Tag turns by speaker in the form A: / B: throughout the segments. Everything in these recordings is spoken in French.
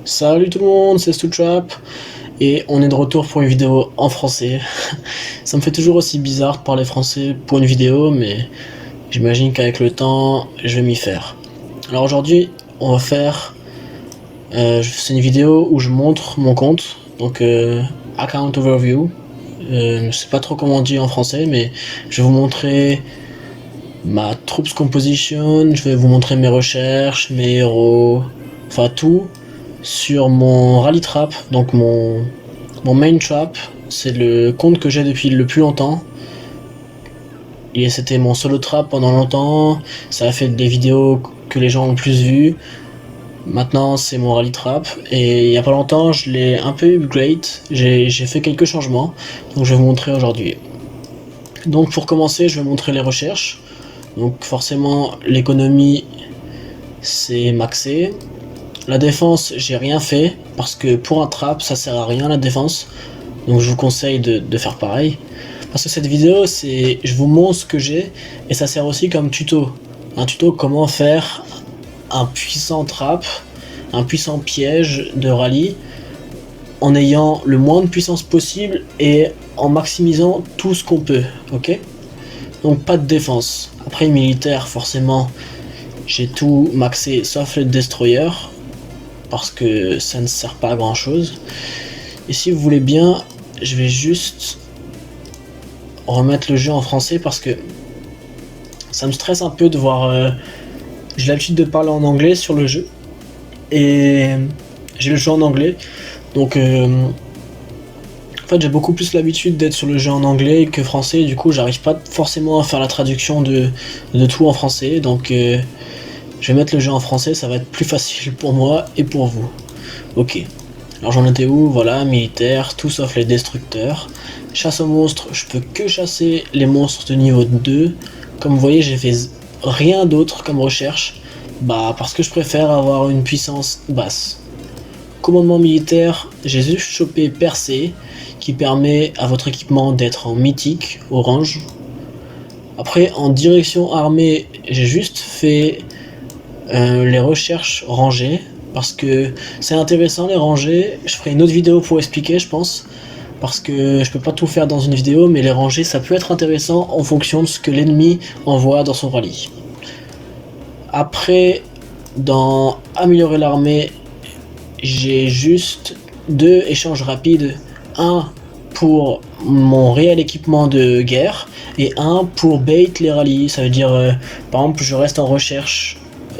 A: Salut tout le monde, c'est Stoutrap et on est de retour pour une vidéo en français. Ça me fait toujours aussi bizarre de parler français pour une vidéo, mais j'imagine qu'avec le temps, je vais m'y faire. Alors aujourd'hui, on va faire... c'est une vidéo où je montre mon compte, donc Account Overview. Je sais pas trop comment on dit en français, mais je vais vous montrer ma troops composition, je vais vous montrer mes recherches, mes héros, enfin tout sur mon rally trap, donc mon main trap. C'est le compte que j'ai depuis le plus longtemps. Et c'était mon solo trap pendant longtemps, ça a fait des vidéos que les gens ont le plus vues. Maintenant c'est mon rally trap et il y a pas longtemps je l'ai un peu upgrade, j'ai fait quelques changements, donc je vais vous montrer aujourd'hui. Donc pour commencer je vais montrer les recherches. Donc forcément l'économie c'est maxé. La défense j'ai rien fait parce que pour un trap ça sert à rien la défense. Donc je vous conseille de faire pareil. Parce que cette vidéo c'est je vous montre ce que j'ai et ça sert aussi comme tuto. Un tuto comment faire un puissant trap, un puissant piège de rallye en ayant le moins de puissance possible et en maximisant tout ce qu'on peut, ok? Donc pas de défense. Après militaire forcément j'ai tout maxé sauf le destroyer parce que ça ne sert pas à grand chose. Et si vous voulez bien, je vais juste remettre le jeu en français parce que ça me stresse un peu de voir... j'ai l'habitude de parler en anglais sur le jeu et j'ai le jeu en anglais, donc en fait j'ai beaucoup plus l'habitude d'être sur le jeu en anglais que français, du coup j'arrive pas forcément à faire la traduction de tout en français, donc je vais mettre le jeu en français, ça va être plus facile pour moi et pour vous. Ok, alors j'en étais où? Voilà, militaire, tout sauf les destructeurs. Chasse aux monstres, je peux que chasser les monstres de niveau 2. Comme vous voyez j'ai fait rien d'autre comme recherche, parce que je préfère avoir une puissance basse. Commandement militaire, j'ai juste chopé percé qui permet à votre équipement d'être en mythique, orange. Après en direction armée, j'ai juste fait les recherches rangées parce que c'est intéressant les rangées. Je ferai une autre vidéo pour expliquer je pense, parce que je peux pas tout faire dans une vidéo, mais les rangées ça peut être intéressant en fonction de ce que l'ennemi envoie dans son rallye. Après, dans améliorer l'armée, j'ai juste deux échanges rapides, un pour mon réel équipement de guerre et un pour bait les rallyes. Ça veut dire par exemple je reste en recherche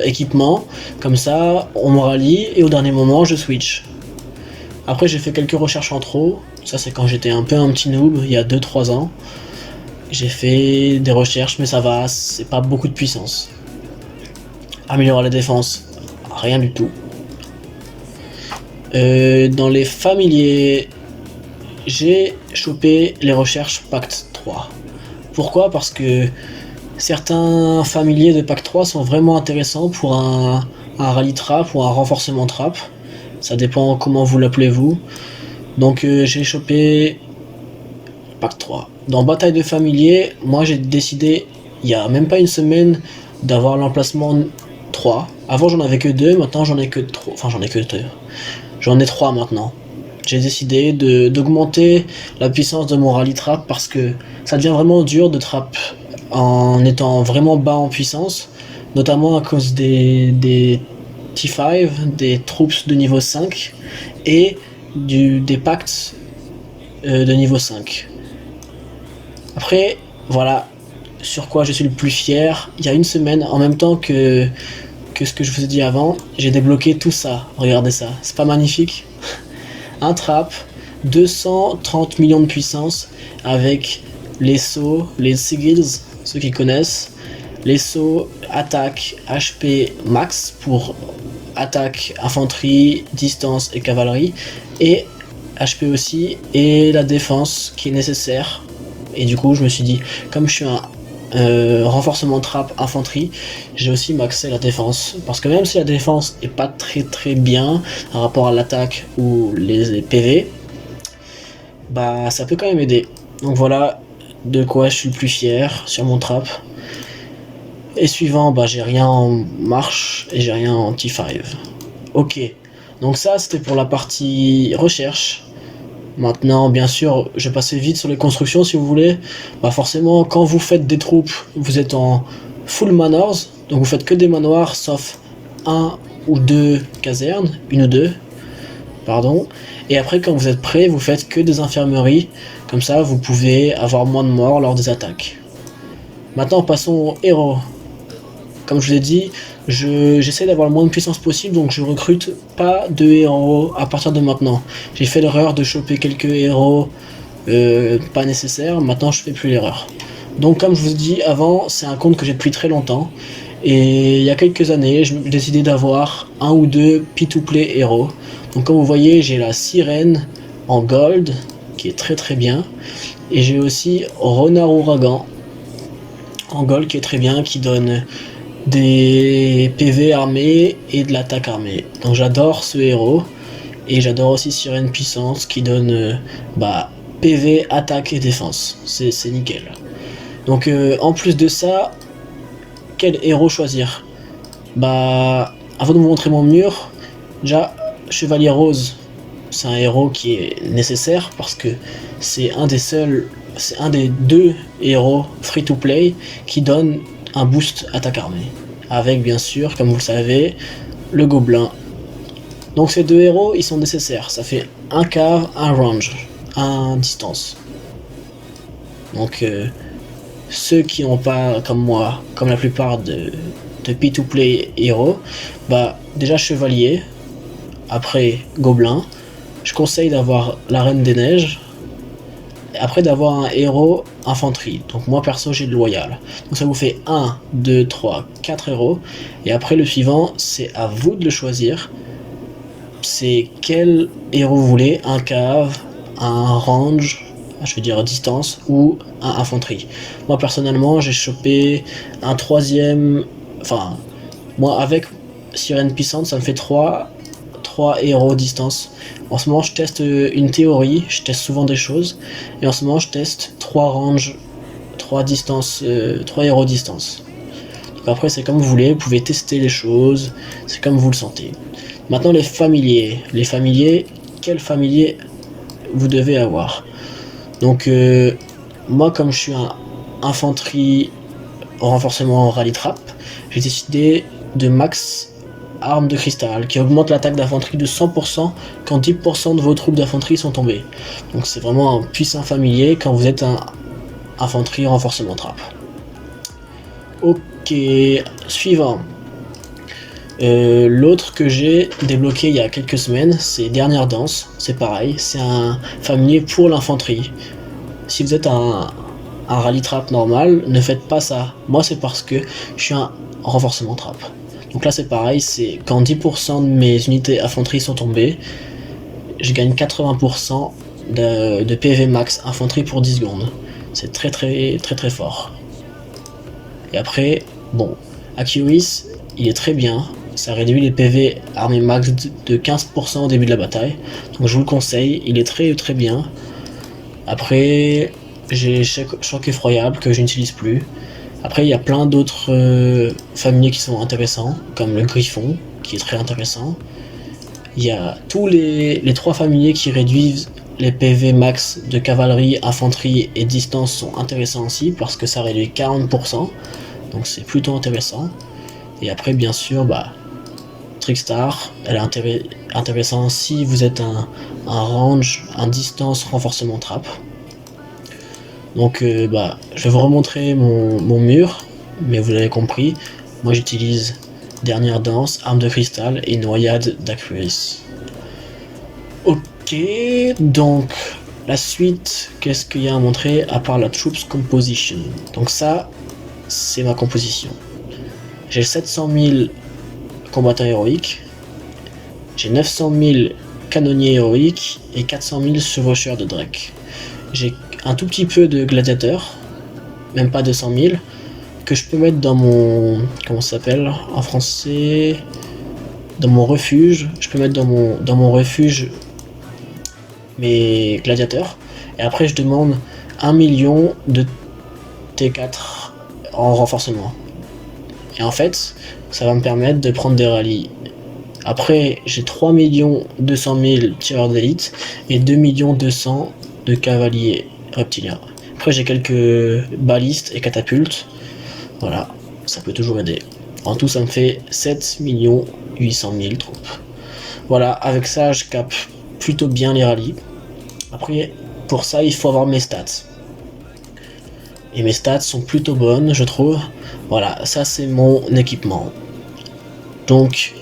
A: équipement, comme ça on me rallie et au dernier moment je switch. Après j'ai fait quelques recherches en trop, ça c'est quand j'étais un peu un petit noob il y a 2-3 ans. J'ai fait des recherches mais ça va, c'est pas beaucoup de puissance. Améliorer la défense, rien du tout. Dans les familiers, j'ai chopé les recherches Pacte 3. Pourquoi? Parce que certains familiers de Pacte 3 sont vraiment intéressants pour un rallye trap ou un renforcement trap. Ça dépend comment vous l'appelez vous. Donc j'ai chopé Pacte 3. Dans Bataille de familiers, moi j'ai décidé, il y a même pas une semaine, d'avoir l'emplacement 3. Avant j'en avais que 2, maintenant j'en ai que 3. Enfin j'en ai que 2. J'en ai 3 maintenant. J'ai décidé d'augmenter la puissance de mon rally trap parce que ça devient vraiment dur de trap en étant vraiment bas en puissance, notamment à cause des T5, des troops de niveau 5 et des pactes de niveau 5. Après, voilà sur quoi je suis le plus fier. Il y a une semaine, en même temps que ce que je vous ai dit avant, j'ai débloqué tout ça. Regardez ça, c'est pas magnifique? Un trap, 230 millions de puissance avec les sauts, les sigils, ceux qui connaissent, les sauts, attaque, HP max pour attaque, infanterie, distance et cavalerie, et HP aussi, et la défense qui est nécessaire. Et du coup je me suis dit, comme je suis un renforcement trap infanterie, j'ai aussi maxé la défense, parce que même si la défense est pas très bien par rapport à l'attaque ou les PV, ça peut quand même aider. Donc voilà de quoi je suis le plus fier sur mon trap. Et suivant, j'ai rien en marche et j'ai rien en T5. Ok, Donc ça, c'était pour la partie recherche. Maintenant, bien sûr, je vais passer vite sur les constructions si vous voulez. Bah forcément, quand vous faites des troupes, vous êtes en full manors, donc vous faites que des manoirs, sauf un ou deux casernes, une ou deux, pardon. Et après, quand vous êtes prêt, vous faites que des infirmeries, comme ça vous pouvez avoir moins de morts lors des attaques. Maintenant, passons aux héros. Comme je vous l'ai dit, j'essaie d'avoir le moins de puissance possible, donc je recrute pas de héros à partir de maintenant. J'ai fait l'erreur de choper quelques héros pas nécessaires, maintenant je fais plus l'erreur. Donc comme je vous ai dit avant, c'est un compte que j'ai depuis très longtemps, et il y a quelques années, j'ai décidé d'avoir un ou deux P2Play héros. Donc comme vous voyez, j'ai la sirène en gold, qui est très très bien, et j'ai aussi Renard Ouragan en gold qui est très bien, qui donne des PV armés et de l'attaque armée. Donc j'adore ce héros. Et j'adore aussi Sirène Puissance qui donne PV, attaque et défense. C'est nickel. Donc en plus de ça, quel héros choisir? Avant de vous montrer mon mur, déjà Chevalier Rose, c'est un héros qui est nécessaire parce que c'est un des deux héros free to play qui donne un boost attaque armée. Avec bien sûr, comme vous le savez, le gobelin. Donc ces deux héros, ils sont nécessaires. Ça fait un cave, un range, un distance. Donc ceux qui n'ont pas, comme moi, comme la plupart de P2Play héros, déjà chevalier, après gobelin. Je conseille d'avoir la Reine des Neiges, après d'avoir un héros infanterie. Donc moi perso j'ai le loyal. Donc ça vous fait 1, 2, 3, 4 héros. Et après le suivant, c'est à vous de le choisir. C'est quel héros vous voulez, un cave, un range, je veux dire distance, ou un infanterie. Moi personnellement j'ai chopé un troisième, enfin moi avec Sirène Puissante ça me fait 3 héros distance. En ce moment je teste une théorie, je teste souvent des choses, et en ce moment je teste 3 ranges, 3 distances, 3 héros distance. Donc après c'est comme vous voulez, vous pouvez tester les choses, c'est comme vous le sentez. Maintenant les familiers. Les familiers, quel familier vous devez avoir? Donc moi comme je suis un infanterie renforcement rallye trap, j'ai décidé de max arme de cristal qui augmente l'attaque d'infanterie de 100% quand 10% de vos troupes d'infanterie sont tombées. Donc c'est vraiment un puissant familier quand vous êtes un infanterie renforcement trap. Ok, suivant. L'autre que j'ai débloqué il y a quelques semaines, c'est Dernière Danse. C'est pareil, c'est un familier pour l'infanterie. Si vous êtes un rallye trap normal, ne faites pas ça. Moi c'est parce que je suis un renforcement trap. Donc là c'est pareil, c'est quand 10% de mes unités infanterie sont tombées, je gagne 80% de PV max infanterie pour 10 secondes. C'est très très très très fort. Et après, bon, Akiris, il est très bien. Ça réduit les PV armée max de 15% au début de la bataille. Donc je vous le conseille, il est très très bien. Après, j'ai Choc Effroyable que je n'utilise plus. Après, il y a plein d'autres familiers qui sont intéressants, comme le Griffon, qui est très intéressant. Il y a tous les 3 familiers qui réduisent les PV max de cavalerie, infanterie et distance sont intéressants aussi, parce que ça réduit 40%. Donc c'est plutôt intéressant. Et après, bien sûr, Trickstar, elle est intéressante si vous êtes un range, un distance renforcement trap. Donc je vais vous remontrer mon mur, mais vous l'avez compris, moi j'utilise Dernière Danse, Arme de Cristal et Noyade d'Acuris. Ok, donc la suite, qu'est-ce qu'il y a à montrer à part la Troops Composition? Donc ça, c'est ma composition. J'ai 700 000 combattants héroïques, j'ai 900 000 canonniers héroïques et 400 000 chevaucheurs de Drake. J'ai un tout petit peu de gladiateurs, même pas 200 000, que je peux mettre dans mon... comment ça s'appelle en français? Dans mon refuge. Je peux mettre dans mon refuge mes gladiateurs. Et après je demande 1 million de T4 en renforcement. Et en fait, ça va me permettre de prendre des rallyes Après, j'ai 3 200 000 tireurs d'élite et 2 200 de cavaliers reptiliens. Après, j'ai quelques balistes et catapultes. Voilà, ça peut toujours aider. En tout, ça me fait 7 800 000 troupes. Voilà, avec ça, je capte plutôt bien les rallyes. Après, pour ça, il faut avoir mes stats. Et mes stats sont plutôt bonnes, je trouve. Voilà, ça c'est mon équipement. Donc,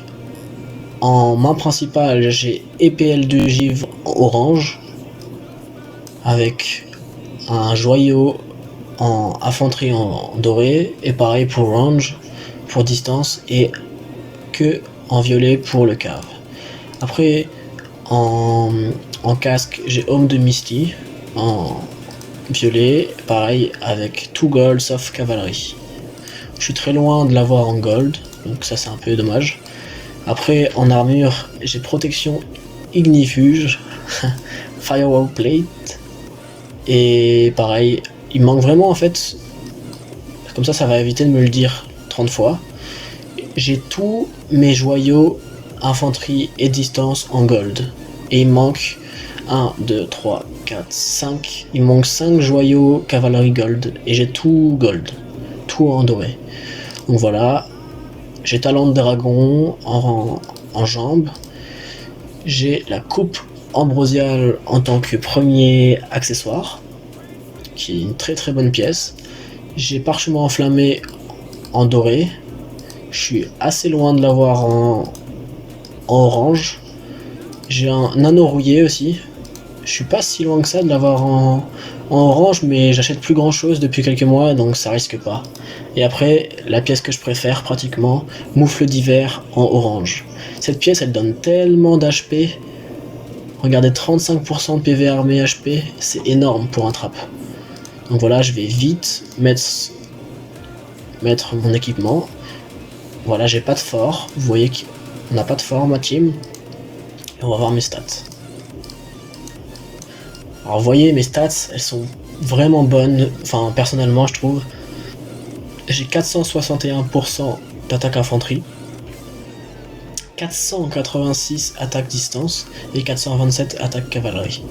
A: en main principale, j'ai EPL de givre orange, avec un joyau en infanterie en doré, et pareil pour range, pour distance, et que en violet pour le cave. Après, en casque, j'ai Homme de Misty, en violet, pareil, avec tout gold sauf cavalerie. Je suis très loin de l'avoir en gold, donc ça c'est un peu dommage. Après, en armure, j'ai protection ignifuge, firewall plate, et pareil, il manque vraiment en fait, comme ça va éviter de me le dire 30 fois. J'ai tous mes joyaux, infanterie et distance en gold, et il manque 1, 2, 3, 4, 5, il manque 5 joyaux cavalerie gold, et j'ai tout gold, tout en doré. Donc voilà, j'ai talent de dragon en jambes, j'ai la coupe ambrosiale en tant que premier accessoire, qui est une très très bonne pièce. J'ai parchemin enflammé en doré, je suis assez loin de l'avoir en orange. J'ai un anneau rouillé aussi, je suis pas si loin que ça de l'avoir en orange, mais j'achète plus grand chose depuis quelques mois, donc ça risque pas. Et après, la pièce que je préfère pratiquement, moufle d'hiver en orange. Cette pièce, elle donne tellement d'HP. Regardez, 35% de PV armé HP, c'est énorme pour un trap. Donc voilà, je vais vite mettre mon équipement. Voilà, j'ai pas de fort. Vous voyez qu'on n'a pas de fort, ma team. Et on va voir mes stats. Alors vous voyez, mes stats, elles sont vraiment bonnes. Enfin, personnellement, je trouve. J'ai 461% d'attaque infanterie, 486 attaque distance et 427 attaque cavalerie.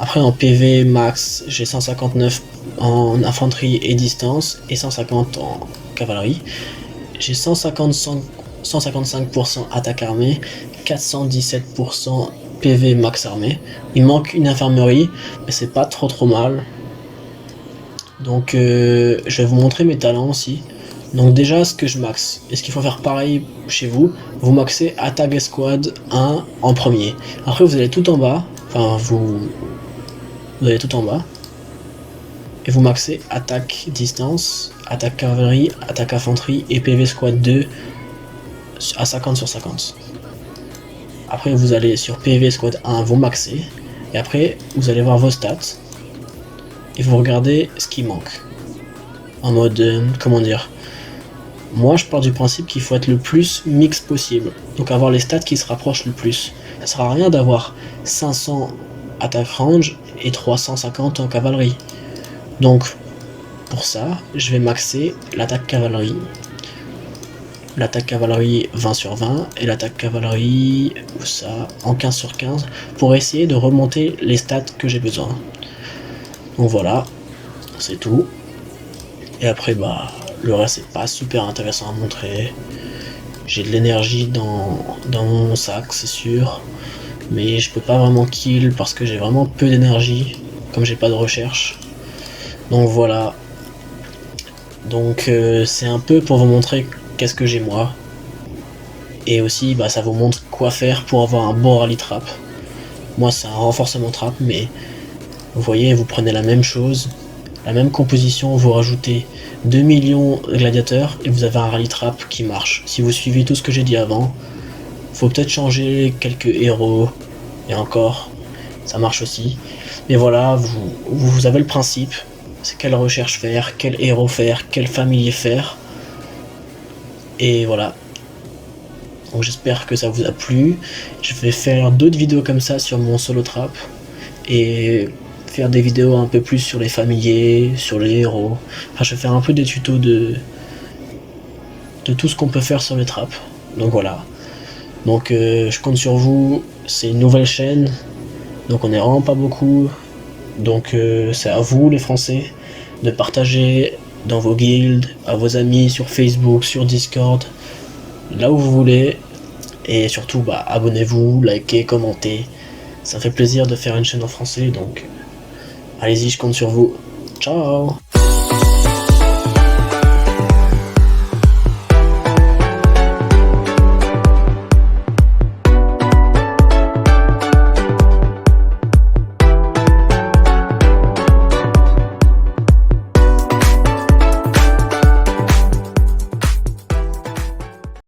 A: Après en PV max, j'ai 159 en infanterie et distance et 150 en cavalerie. J'ai 155% attaque armée, 417% PV max armée. Il manque une infirmerie, mais c'est pas trop mal. Donc je vais vous montrer mes talents aussi. Donc déjà ce que je max, est-ce qu'il faut faire pareil chez vous? Vous maxez attaque escouade 1 en premier. Après vous allez tout en bas, enfin vous allez tout en bas. Et vous maxez attaque distance, attaque cavalerie, attaque infanterie et PV squad 2 à 50 sur 50. Après vous allez sur PV squad 1, vous maxez. Et après vous allez voir vos stats. Et vous regardez ce qui manque. En mode, comment dire, moi je pars du principe qu'il faut être le plus mix possible. Donc avoir les stats qui se rapprochent le plus. Ça sert à rien d'avoir 500 attaque range et 350 en cavalerie. Donc pour ça, je vais maxer l'attaque cavalerie. L'attaque cavalerie 20 sur 20 et l'attaque cavalerie ça en 15 sur 15 pour essayer de remonter les stats que j'ai besoin. Donc voilà, c'est tout. Et après le reste c'est pas super intéressant à montrer. J'ai de l'énergie dans mon sac, c'est sûr. Mais je peux pas vraiment kill parce que j'ai vraiment peu d'énergie, comme j'ai pas de recherche. Donc voilà. Donc c'est un peu pour vous montrer qu'est-ce que j'ai moi. Et aussi ça vous montre quoi faire pour avoir un bon rallye trap. Moi c'est un renforcement trap, mais vous voyez, vous prenez la même chose, la même composition, vous rajoutez 2 millions de gladiateurs et vous avez un rallye trap qui marche. Si vous suivez tout ce que j'ai dit avant, faut peut-être changer quelques héros, et encore, ça marche aussi. Mais voilà, vous avez le principe, c'est quelle recherche faire, quel héros faire, quel familier faire. Et voilà. Donc j'espère que ça vous a plu. Je vais faire d'autres vidéos comme ça sur mon solo trap. Et faire des vidéos un peu plus sur les familiers, sur les héros. Enfin, je vais faire un peu des tutos de tout ce qu'on peut faire sur les traps. Donc voilà. Donc je compte sur vous, c'est une nouvelle chaîne, donc on est vraiment pas beaucoup. Donc c'est à vous les Français de partager dans vos guildes, à vos amis, sur Facebook, sur Discord, là où vous voulez. Et surtout abonnez-vous, likez, commentez. Ça fait plaisir de faire une chaîne en français, donc allez-y, je compte sur vous. Ciao.